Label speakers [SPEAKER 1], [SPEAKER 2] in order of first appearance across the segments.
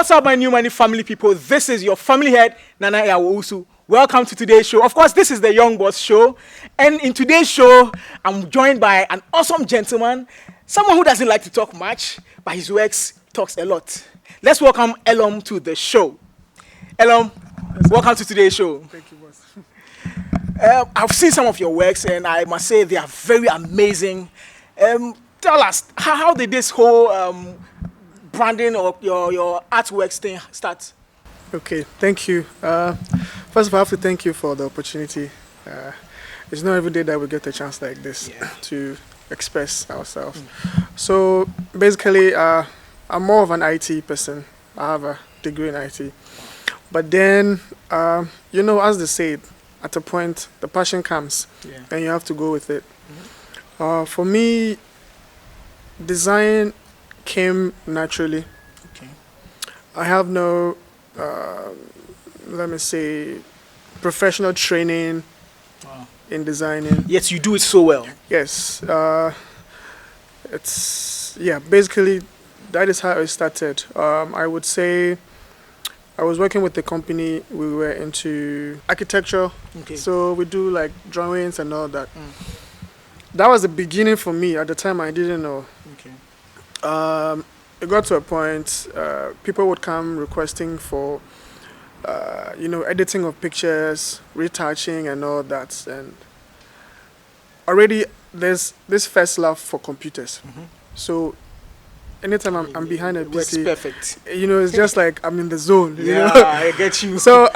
[SPEAKER 1] What's up, my new money family people? This is your family head, Nana Yawusu. Welcome to today's show. Of course, this is the Young Boss Show. And in today's show, I'm joined by an awesome gentleman, someone who doesn't like to talk much, but his works talks a lot. Let's welcome Elorm to the show. Elorm, welcome to today's show.
[SPEAKER 2] Thank you, boss.
[SPEAKER 1] I've seen some of your works, and I must say they are very amazing. Tell us, how did this whole branding or your artworks thing start?
[SPEAKER 2] Okay, thank you. First of all, I have to thank you for the opportunity. It's not every day that we get a chance like this to express ourselves. So basically, I'm more of an IT person. I have a degree in IT. But then, as they say, at a point, the passion comes and you have to go with it. For me, design came naturally.
[SPEAKER 1] Okay.
[SPEAKER 2] I have no, let me say, professional training in designing.
[SPEAKER 1] Yet you do it so well.
[SPEAKER 2] Yes. Basically, that is how it started. I would say I was working with the company. We were into architecture.
[SPEAKER 1] Okay.
[SPEAKER 2] So we do like drawings and all that. That was the beginning for me. At the time, I didn't know.
[SPEAKER 1] Okay.
[SPEAKER 2] It got to a point, people would come requesting for, editing of pictures, retouching and all that. And already there's this first love for computers. So anytime I'm behind a
[SPEAKER 1] Works
[SPEAKER 2] PC,
[SPEAKER 1] perfect.
[SPEAKER 2] it's just like I'm in the zone.
[SPEAKER 1] I get you.
[SPEAKER 2] So,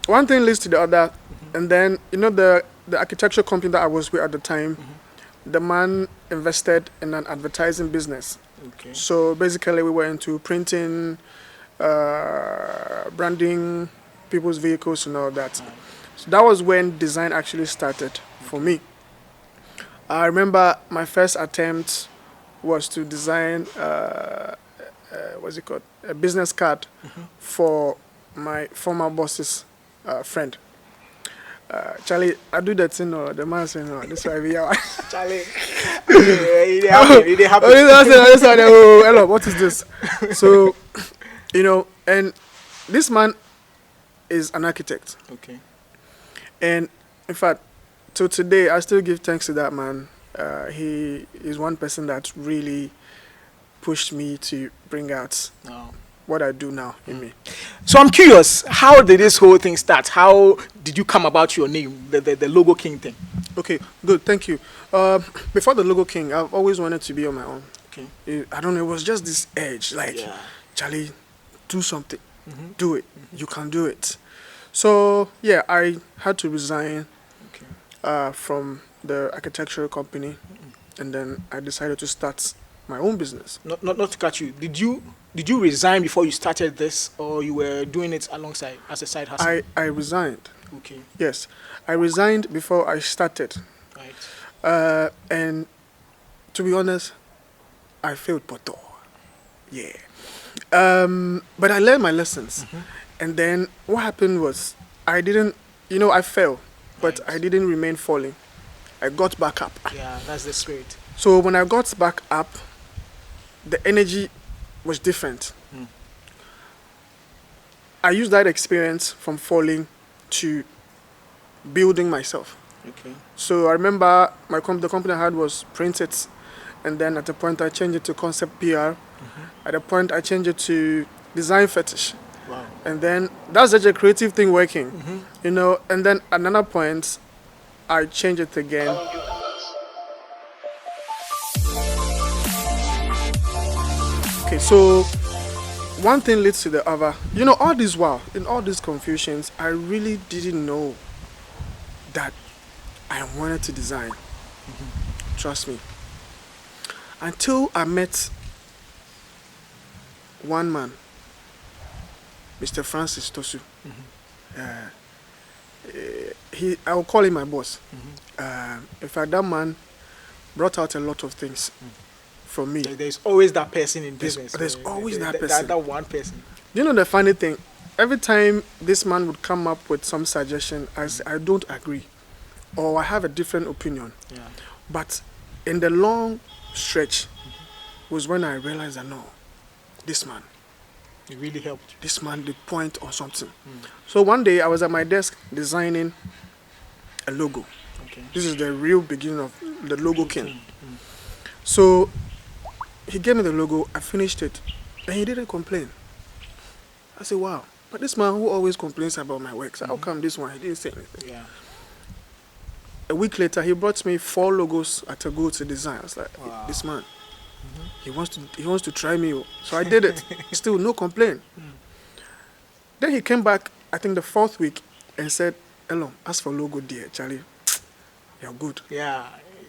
[SPEAKER 2] one thing leads to the other. And then, the architecture company that I was with at the time, the man invested in an advertising business.
[SPEAKER 1] Okay.
[SPEAKER 2] So basically we were into printing, branding people's vehicles and all that. So that was when design actually started for me. I remember my first attempt was to design, a business card for my former boss's friend. Charlie, I do that thing, the man saying, no, this way we are.
[SPEAKER 1] Charlie, it happened.
[SPEAKER 2] Hello, what is this? So, and this man is an architect.
[SPEAKER 1] Okay.
[SPEAKER 2] And in fact, till today, I still give thanks to that man. He is one person that really pushed me to bring out what I do now in me.
[SPEAKER 1] So I'm curious, how did this whole thing start? How did you come about your name, the Logo King thing?
[SPEAKER 2] Okay, good, thank you. Before the Logo King, I've always wanted to be on my own.
[SPEAKER 1] Okay.
[SPEAKER 2] I don't know, it was just this edge, Charlie, do something, do it, you can do it. So, I had to resign from the architectural company, and then I decided to start my own business.
[SPEAKER 1] Not to cut you, did you resign before you started this, or you were doing it alongside as a side hustle?
[SPEAKER 2] I resigned.
[SPEAKER 1] Okay.
[SPEAKER 2] Yes, I resigned before I started.
[SPEAKER 1] Right.
[SPEAKER 2] And to be honest, I failed Poto. Yeah. But I learned my lessons. And then what happened was I didn't, I fell, but I didn't remain falling. I got back up.
[SPEAKER 1] Yeah, that's the spirit.
[SPEAKER 2] So when I got back up, the energy was different. I used that experience from falling to building myself.
[SPEAKER 1] Okay.
[SPEAKER 2] So I remember the company I had was Print It, and then at a point I changed it to Concept PR. At a point I changed it to Design Fetish.
[SPEAKER 1] Wow.
[SPEAKER 2] And then that's such a creative thing working, and then at another point I changed it again. Okay, so one thing leads to the other. All this while, in all these confusions, I really didn't know that I wanted to design. Trust me. Until I met one man, Mr. Francis Tosu. I will call him my boss. In fact, that man brought out a lot of things from me.
[SPEAKER 1] There's always that person in business.
[SPEAKER 2] There's always that person.
[SPEAKER 1] That one person.
[SPEAKER 2] The funny thing? Every time this man would come up with some suggestion, I don't agree, or I have a different opinion.
[SPEAKER 1] Yeah.
[SPEAKER 2] But in the long stretch was when I realized that no, this man
[SPEAKER 1] It really helped.
[SPEAKER 2] This man did point on something. So one day I was at my desk designing a logo.
[SPEAKER 1] Okay.
[SPEAKER 2] This is the real beginning of the Logo King. So he gave me the logo, I finished it, and he didn't complain. I said, wow, but this man who always complains about my work, so how come this one, he didn't say anything?
[SPEAKER 1] Yeah.
[SPEAKER 2] A week later, he brought me 4 logos at a go to design. I was like,
[SPEAKER 1] Wow.
[SPEAKER 2] this man, he wants to try me. So I did it. Still no complaint. Then he came back, I think the 4th week, and said, Elorm, as for logo dear, Charlie, you're good.
[SPEAKER 1] Yeah.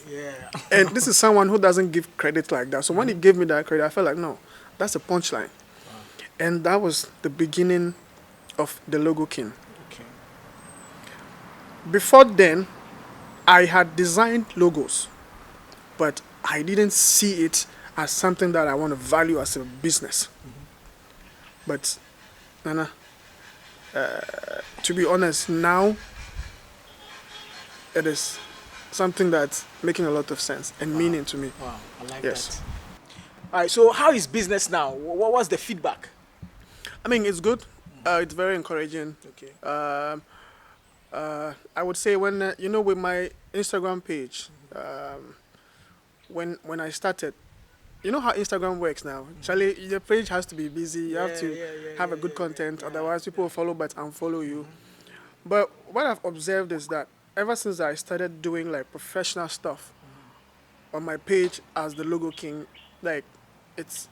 [SPEAKER 1] Yeah.
[SPEAKER 2] And this is someone who doesn't give credit like that. So when he gave me that credit, I felt like, no, that's a punchline. And that was the beginning of the Logo King.
[SPEAKER 1] Okay.
[SPEAKER 2] Before then, I had designed logos, but I didn't see it as something that I want to value as a business. But, Nana, to be honest, now it is something that's making a lot of sense and meaning to me.
[SPEAKER 1] Wow. I like
[SPEAKER 2] Yes.
[SPEAKER 1] that. All right. So how is business now? What was the feedback?
[SPEAKER 2] I mean, it's good. It's very encouraging.
[SPEAKER 1] Okay.
[SPEAKER 2] I would say when with my Instagram page, when I started, you know how Instagram works now. Charlie, your page has to be busy. You have to have a good content, otherwise people will follow but unfollow you. But what I've observed is that ever since I started doing like professional stuff on my page as the Logo King, like it's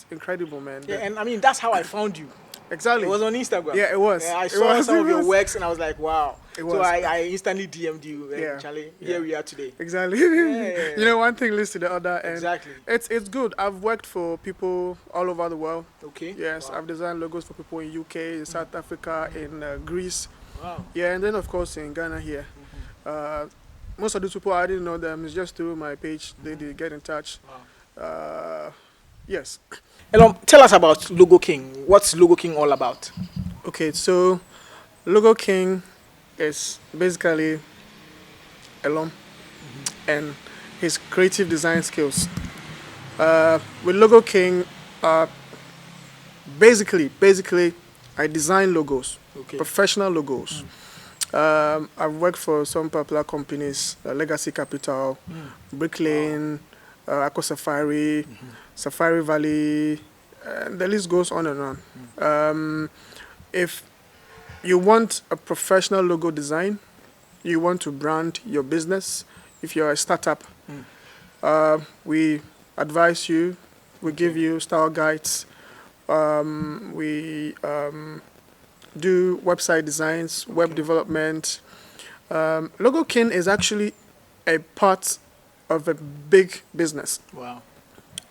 [SPEAKER 2] incredible, man.
[SPEAKER 1] Yeah, and I mean that's how I found you.
[SPEAKER 2] Exactly.
[SPEAKER 1] It was on Instagram.
[SPEAKER 2] Yeah, it was.
[SPEAKER 1] I
[SPEAKER 2] It
[SPEAKER 1] saw
[SPEAKER 2] was,
[SPEAKER 1] some
[SPEAKER 2] it
[SPEAKER 1] of your
[SPEAKER 2] was.
[SPEAKER 1] works and I was like, wow.
[SPEAKER 2] It
[SPEAKER 1] So
[SPEAKER 2] was.
[SPEAKER 1] I instantly DM'd you. And
[SPEAKER 2] Yeah,
[SPEAKER 1] Charlie,
[SPEAKER 2] yeah.
[SPEAKER 1] here we are today.
[SPEAKER 2] Exactly.
[SPEAKER 1] Yeah.
[SPEAKER 2] You know, one thing leads to the other, and
[SPEAKER 1] Exactly.
[SPEAKER 2] it's good. I've worked for people all over the world.
[SPEAKER 1] Okay.
[SPEAKER 2] Yes,
[SPEAKER 1] Wow.
[SPEAKER 2] I've designed logos for people in UK, in South Africa, in Greece.
[SPEAKER 1] Wow.
[SPEAKER 2] Yeah, and then of course in Ghana here. Most of these people I didn't know them. It's just through my page they get in touch.
[SPEAKER 1] Wow.
[SPEAKER 2] Yes.
[SPEAKER 1] Elorm, tell us about Logo King. What's Logo King all about?
[SPEAKER 2] Okay, so Logo King is basically Elorm and his creative design skills. With Logo King, basically, I design logos,
[SPEAKER 1] Okay.
[SPEAKER 2] professional logos. I've worked for some popular companies, Legacy Capital, Brick Lane, Aqua Safari, Safari Valley, and the list goes on and on. If you want a professional logo design, you want to brand your business, if you're a startup, we advise you, we give you style guides, we do website designs, web development. Logo King is actually a part of a big business,
[SPEAKER 1] Wow.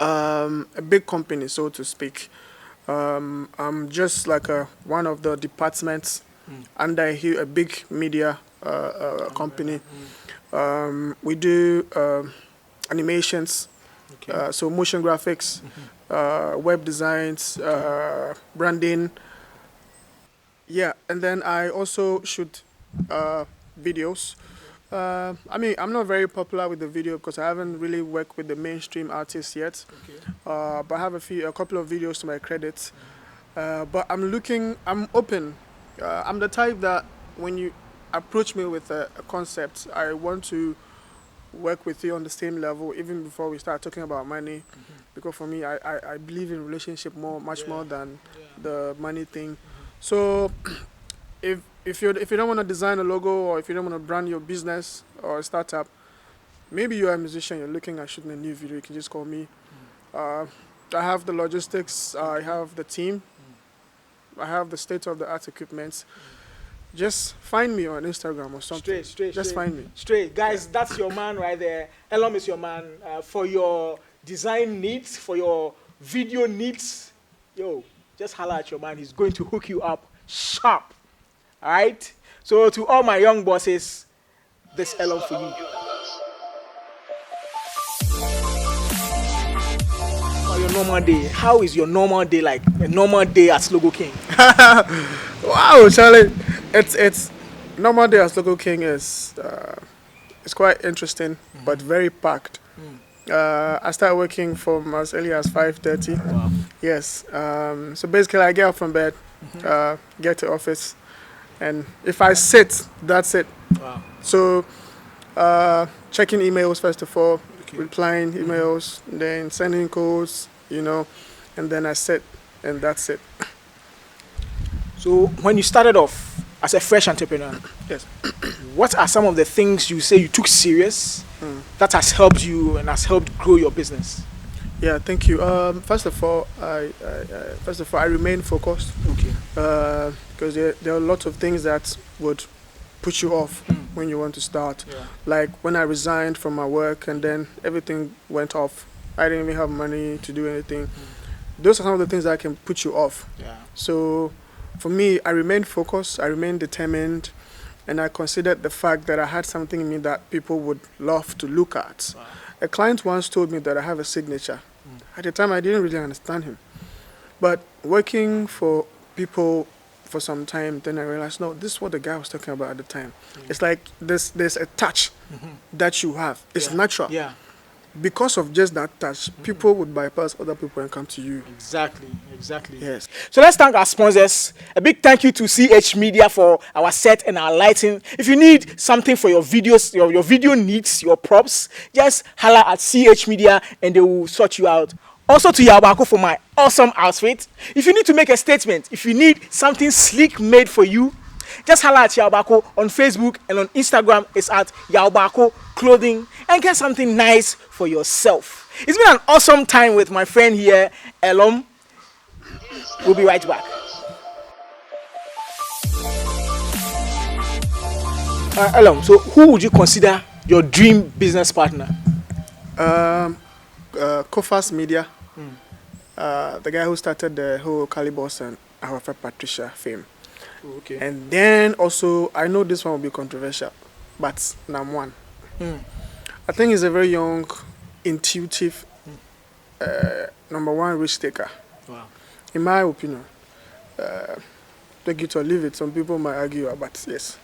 [SPEAKER 2] a big company, so to speak. I'm just like one of the departments under a big media company. We do animations,
[SPEAKER 1] Okay.
[SPEAKER 2] so motion graphics, web designs, branding. Yeah, and then I also shoot videos. I mean, I'm not very popular with the video because I haven't really worked with the mainstream artists yet.
[SPEAKER 1] Okay.
[SPEAKER 2] But I have a couple of videos to my credit. But I'm open. I'm the type that when you approach me with a concept, I want to work with you on the same level, even before we start talking about money. Because for me, I believe in relationship much more than the money thing. So if you don't want to design a logo, or if you don't want to brand your business or a startup, maybe you're a musician, you're looking at shooting a new video, you can just call me. I have the logistics, I have the team, I have the state-of-the-art equipment. Just find me on Instagram or something. Just find me.
[SPEAKER 1] Straight. Guys, that's your man right there. Elorm is your man. For your design needs, for your video needs, yo, just holla at your man. He's going to hook you up sharp. All right? So to all my young bosses, this Elorm for you. For your normal day, how is your normal day like? A normal day at Logo King?
[SPEAKER 2] Wow, Charlie, it's normal day as Logo King is it's quite interesting, but very packed. I started working from as early as 5:30.
[SPEAKER 1] Wow.
[SPEAKER 2] Yes. So basically, I get up from bed, get to office, and if I sit, that's it.
[SPEAKER 1] Wow.
[SPEAKER 2] So checking emails first of all,
[SPEAKER 1] Okay.
[SPEAKER 2] replying emails, then sending codes, and then I sit, and that's it.
[SPEAKER 1] So when you started off as a fresh entrepreneur,
[SPEAKER 2] Yes.
[SPEAKER 1] what are some of the things you say you took serious that has helped you and has helped grow your business?
[SPEAKER 2] Yeah. Thank you. First of all, I remain focused.
[SPEAKER 1] Okay.
[SPEAKER 2] Because there are lots of things that would put you off when you want to start.
[SPEAKER 1] Yeah.
[SPEAKER 2] Like when I resigned from my work and then everything went off. I didn't even have money to do anything. Those are some of the things that can put you off.
[SPEAKER 1] Yeah.
[SPEAKER 2] So for me, I remained focused, I remained determined, and I considered the fact that I had something in me that people would love to look at.
[SPEAKER 1] Wow.
[SPEAKER 2] A client once told me that I have a signature. At the time, I didn't really understand him. But working for people for some time, then I realized, no, this is what the guy was talking about at the time. It's like there's a touch that you have. It's natural.
[SPEAKER 1] Yeah.
[SPEAKER 2] Because of just that touch, people would bypass other people and come to you.
[SPEAKER 1] Exactly.
[SPEAKER 2] Yes.
[SPEAKER 1] So let's thank our sponsors. A big thank you to CH Media for our set and our lighting. If you need something for your videos, your video needs, your props, just holla at CH Media and they will sort you out. Also to Yawusu for my awesome outfit. If you need to make a statement, if you need something sleek made for you, just holla at Yawusu on Facebook and on Instagram. It's at Yawusu Clothing and get something nice for yourself. It's been an awesome time with my friend here, Elorm. We'll be right back. Elorm, so who would you consider your dream business partner?
[SPEAKER 2] Kofas Media, the guy who started the whole Calibos and our friend Patricia fame.
[SPEAKER 1] Okay.
[SPEAKER 2] And then also, I know this one will be controversial, but number one. I think he's a very young, intuitive, number one risk taker.
[SPEAKER 1] Wow.
[SPEAKER 2] In my opinion. Take it or leave it. Some people might argue, but yes.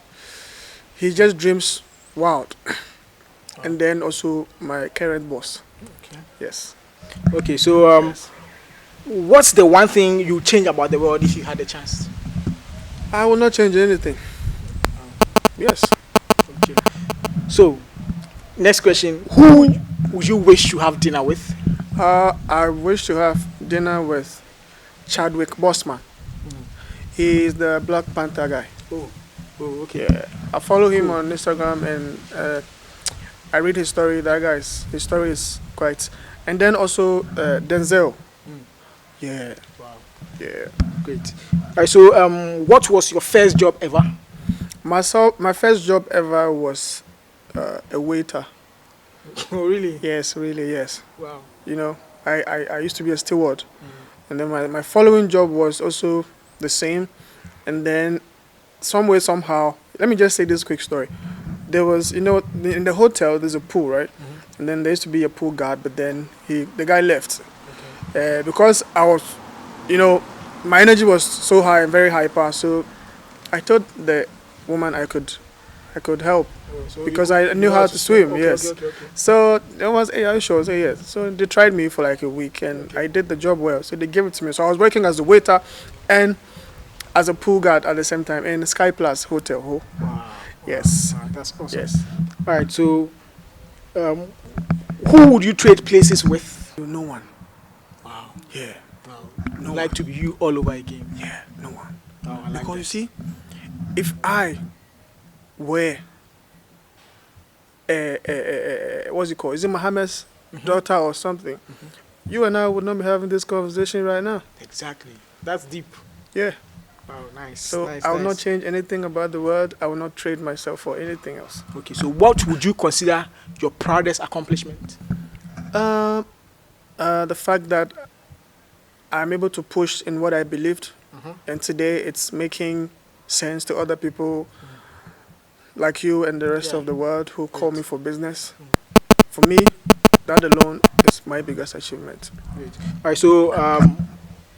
[SPEAKER 2] He just dreams wild. And then also my current boss.
[SPEAKER 1] Okay.
[SPEAKER 2] Yes.
[SPEAKER 1] Okay, so
[SPEAKER 2] Yes.
[SPEAKER 1] what's the one thing you change about the world if you had a chance?
[SPEAKER 2] I will not change anything. Yes.
[SPEAKER 1] Okay. So, next question: who would you wish to have dinner with?
[SPEAKER 2] I wish to have dinner with Chadwick Boseman. He is the Black Panther guy.
[SPEAKER 1] Oh, okay.
[SPEAKER 2] Yeah. I follow him on Instagram and I read his story. His story is quite. And then also Denzel. Yeah.
[SPEAKER 1] Wow.
[SPEAKER 2] Yeah.
[SPEAKER 1] Great. Alright, so what was your first job ever?
[SPEAKER 2] My first job ever was a waiter.
[SPEAKER 1] Oh, really?
[SPEAKER 2] Yes, really, yes.
[SPEAKER 1] Wow.
[SPEAKER 2] I used to be a steward. And then my following job was also the same. And then some way, somehow, let me just say this quick story. There was, in the hotel, there's a pool, right? And then there used to be a pool guard, but then the guy left.
[SPEAKER 1] Okay.
[SPEAKER 2] Because I was, my energy was so high and very hyper. So I told the woman I could help.
[SPEAKER 1] So
[SPEAKER 2] Because I knew how to swim,
[SPEAKER 1] Okay,
[SPEAKER 2] yes.
[SPEAKER 1] Okay.
[SPEAKER 2] So there was, hey, are you sure? I said, yes. So they tried me for like a week and I did the job well. So they gave it to me. So I was working as a waiter and as a pool guard at the same time in Sky Plus Hotel.
[SPEAKER 1] Wow.
[SPEAKER 2] Yes.
[SPEAKER 1] Wow, that's awesome.
[SPEAKER 2] Yes.
[SPEAKER 1] All right, so who would you trade places with?
[SPEAKER 2] No one.
[SPEAKER 1] Wow.
[SPEAKER 2] Yeah.
[SPEAKER 1] Wow.
[SPEAKER 2] No
[SPEAKER 1] Like to be you all over again.
[SPEAKER 2] Yeah, no one.
[SPEAKER 1] Oh, I like
[SPEAKER 2] Because
[SPEAKER 1] that.
[SPEAKER 2] you see, if I were what's it called? Is it Muhammad's daughter or something? You and I would not be having this conversation right now.
[SPEAKER 1] Exactly. That's deep.
[SPEAKER 2] Yeah.
[SPEAKER 1] Wow, nice.
[SPEAKER 2] So
[SPEAKER 1] nice,
[SPEAKER 2] I will
[SPEAKER 1] nice.
[SPEAKER 2] not change anything about the world. I will not trade myself for anything else.
[SPEAKER 1] Okay, so what would you consider your proudest accomplishment?
[SPEAKER 2] The fact that I'm able to push in what I believed, and today it's making sense to other people like you and the rest
[SPEAKER 1] Yeah.
[SPEAKER 2] of the world who call me for business. For me, that alone is my biggest achievement.
[SPEAKER 1] Great. All right, so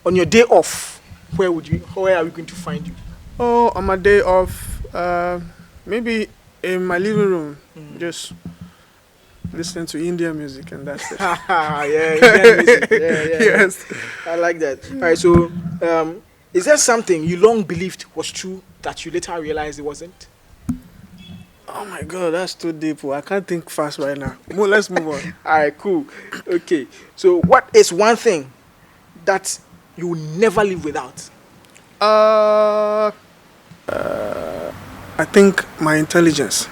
[SPEAKER 1] on your day off, where are we going to find you?
[SPEAKER 2] Oh, on my day off, maybe in my living room, just listening to Indian music, and that's it.
[SPEAKER 1] Yeah, Indian music. Yeah.
[SPEAKER 2] Yes.
[SPEAKER 1] I like that. All right, so is there something you long believed was true that you later realized it wasn't?
[SPEAKER 2] Oh my God, that's too deep. I can't think fast right now. Let's move on.
[SPEAKER 1] All right, cool. Okay, so what is one thing that you will never live without?
[SPEAKER 2] I think my intelligence.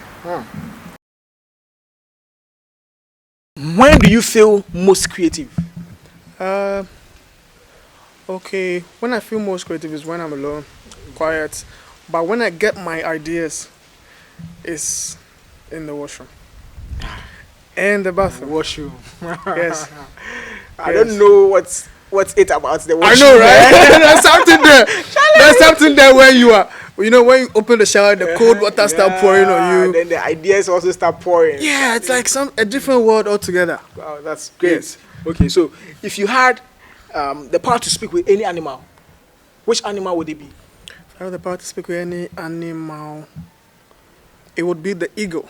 [SPEAKER 1] When do you feel most creative?
[SPEAKER 2] Okay, when I feel most creative is when I'm alone, quiet. But when I get my ideas, it's in the washroom and the bathroom.
[SPEAKER 1] Washroom.
[SPEAKER 2] Yes.
[SPEAKER 1] I don't know what's it about the
[SPEAKER 2] I
[SPEAKER 1] washroom.
[SPEAKER 2] know, right? There's something there. There's something there where you are. You know, when you open the shower, the cold water start pouring on you.
[SPEAKER 1] Then the ideas also start pouring.
[SPEAKER 2] Yeah, it's like a different world altogether.
[SPEAKER 1] Wow, that's great.
[SPEAKER 2] Yes.
[SPEAKER 1] Okay, so if you had the power to speak with any animal, which animal would it be?
[SPEAKER 2] If I have the power to speak with any animal, it would be the eagle.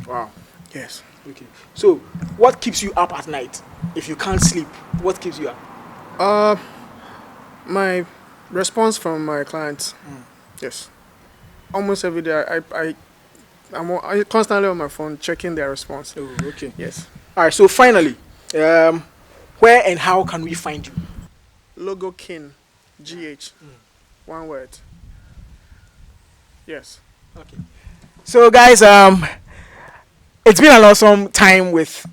[SPEAKER 1] Wow.
[SPEAKER 2] Yes.
[SPEAKER 1] Okay. So, what keeps you up at night? If you can't sleep, what keeps you up?
[SPEAKER 2] My response from my clients. Yes. Almost every day, I'm constantly on my phone checking their response.
[SPEAKER 1] Oh, okay.
[SPEAKER 2] Yes.
[SPEAKER 1] All right. So finally, where and how can we find you?
[SPEAKER 2] Logo King, GH, one word. Yes.
[SPEAKER 1] Okay. So guys, it's been an awesome time with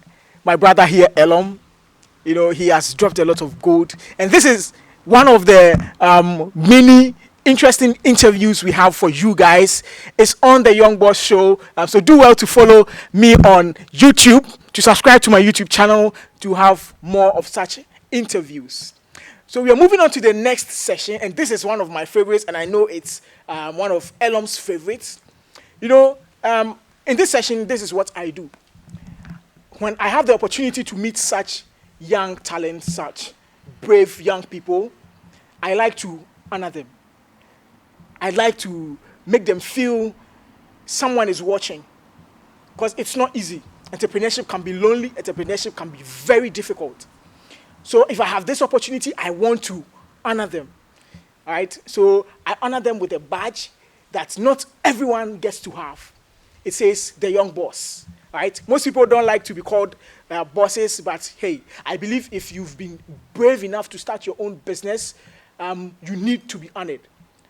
[SPEAKER 1] my brother here, Elorm. You know, he has dropped a lot of gold, and this is one of the many interesting interviews we have for you guys. It's on the Young Boss Show, so do well to follow me on YouTube, to subscribe to my YouTube channel to have more of such interviews. So we are moving on to the next session, and this is one of my favorites, and I know it's one of Elorm's favorites. You know, in this session, this is what I do. When I have the opportunity to meet such young talents, such brave young people, I like to honor them. I like to make them feel someone is watching, because it's not easy. Entrepreneurship can be lonely. Entrepreneurship can be very difficult. So if I have this opportunity, I want to honor them. All right? So I honor them with a badge that not everyone gets to have. It says the young boss. All right? Most people don't like to be called bosses, but hey, I believe if you've been brave enough to start your own business, you need to be honored.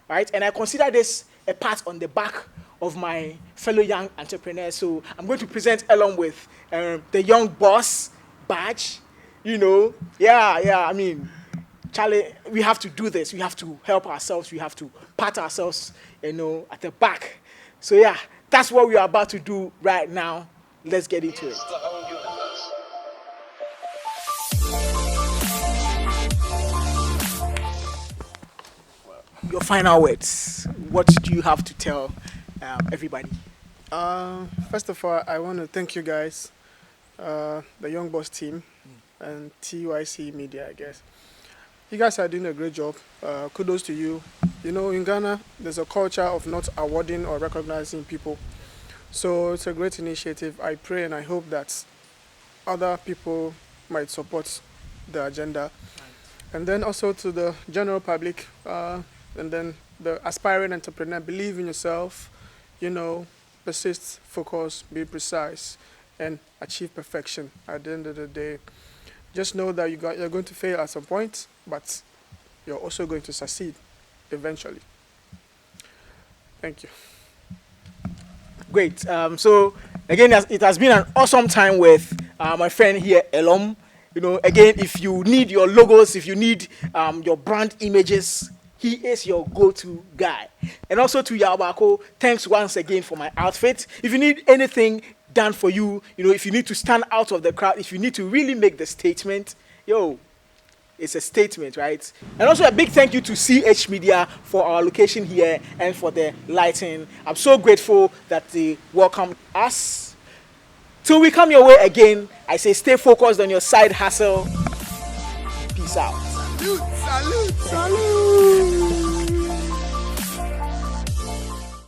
[SPEAKER 1] All right? And I consider this a pat on the back of my fellow young entrepreneurs. So I'm going to present Elorm with the young boss badge. You know, I mean, Charlie, we have to do this. We have to help ourselves. We have to pat ourselves, you know, at the back. So yeah, that's what we are about to do right now. Let's get into it. Your final words. What do you have to tell everybody?
[SPEAKER 2] First of all, I want to thank you guys, the Young Boss team, and TYC Media, I guess. You guys are doing a great job. Kudos to you. You know, in Ghana, there's a culture of not awarding or recognizing people. So it's a great initiative. I pray and I hope that other people might support the agenda. And then also to the general public, and then the aspiring entrepreneur, believe in yourself, you know, persist, focus, be precise, and achieve perfection at the end of the day. Just know that you're going to fail at some point, but you're also going to succeed eventually. Thank you.
[SPEAKER 1] Great. So again, it has been an awesome time with my friend here, Elorm. You know, again, if you need your logos, if you need your brand images, he is your go-to guy. And also to Yawusu, thanks once again for my outfit. If you need anything done for you, you know, if you need to stand out of the crowd, if you need to really make the statement, it's a statement, right? And also a big thank you to CH Media for our location here and for the lighting. I'm so grateful that they welcomed us. Till we come your way again, I say stay focused on your side hustle. Peace out.
[SPEAKER 2] Salute, salute, salute.